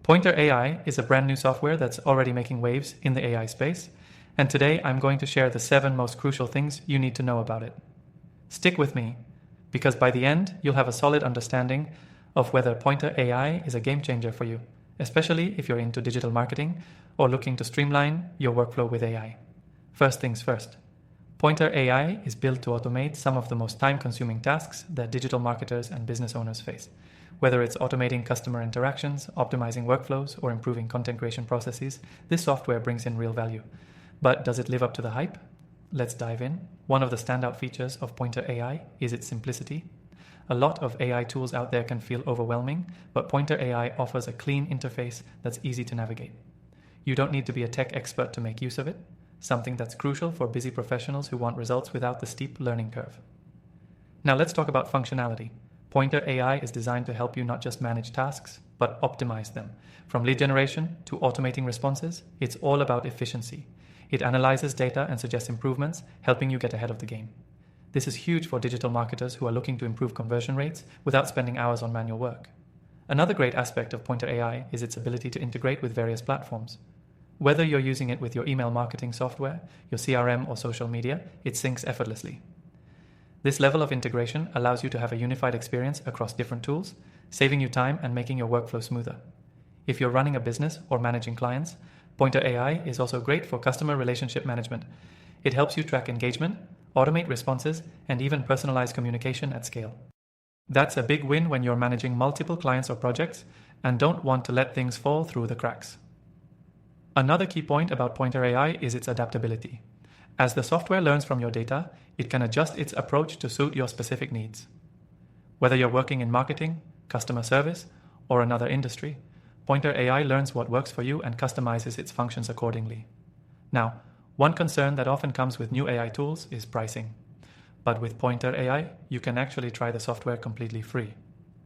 Pointer AI is a brand new software that's already making waves in the AI space, and today I'm going to share the 7 most crucial things you need to know about it. Stick with me, because by the end, you'll have a solid understanding of whether Pointer AI is a game changer for you, especially if you're into digital marketing or looking to streamline your workflow with AI. First things first. Pointer AI is built to automate some of the most time-consuming tasks that digital marketers and business owners face. Whether it's automating customer interactions, optimizing workflows, or improving content creation processes, this software brings in real value. But does it live up to the hype? Let's dive in. One of the standout features of Pointer AI is its simplicity. A lot of AI tools out there can feel overwhelming, but Pointer AI offers a clean interface that's easy to navigate. You don't need to be a tech expert to make use of it, something that's crucial for busy professionals who want results without the steep learning curve. Now let's talk about functionality. Pointer AI is designed to help you not just manage tasks, but optimize them. From lead generation to automating responses, it's all about efficiency. It analyzes data and suggests improvements, helping you get ahead of the game. This is huge for digital marketers who are looking to improve conversion rates without spending hours on manual work. Another great aspect of Pointer AI is its ability to integrate with various platforms. Whether you're using it with your email marketing software, your CRM, or social media, it syncs effortlessly. This level of integration allows you to have a unified experience across different tools, saving you time and making your workflow smoother. If you're running a business or managing clients, Pointer AI is also great for customer relationship management. It helps you track engagement, automate responses, and even personalize communication at scale. That's a big win when you're managing multiple clients or projects and don't want to let things fall through the cracks. Another key point about Pointer AI is its adaptability. As the software learns from your data, it can adjust its approach to suit your specific needs. Whether you're working in marketing, customer service, or another industry, Pointer AI learns what works for you and customizes its functions accordingly. Now, one concern that often comes with new AI tools is pricing. But with Pointer AI, you can actually try the software completely free.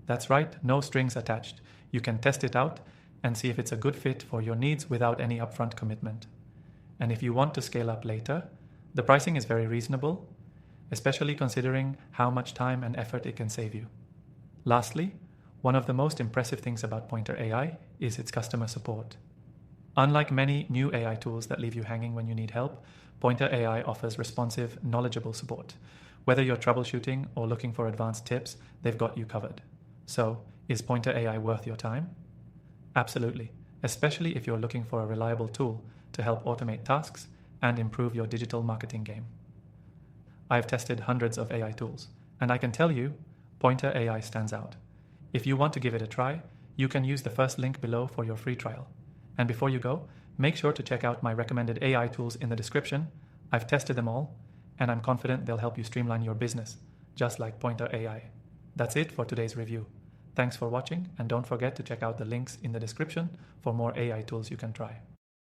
That's right, no strings attached. You can test it out and see if it's a good fit for your needs without any upfront commitment. And if you want to scale up later, the pricing is very reasonable, especially considering how much time and effort it can save you. Lastly, one of the most impressive things about Pointer AI is its customer support. Unlike many new AI tools that leave you hanging when you need help, Pointer AI offers responsive, knowledgeable support. Whether you're troubleshooting or looking for advanced tips, they've got you covered. So, is Pointer AI worth your time? Absolutely, especially if you're looking for a reliable tool to help automate tasks and improve your digital marketing game. I've tested hundreds of AI tools, and I can tell you, Pointer AI stands out. If you want to give it a try, you can use the first link below for your free trial. And before you go, make sure to check out my recommended AI tools in the description. I've tested them all, and I'm confident they'll help you streamline your business, just like Pointer AI. That's it for today's review. Thanks for watching, and don't forget to check out the links in the description for more AI tools you can try.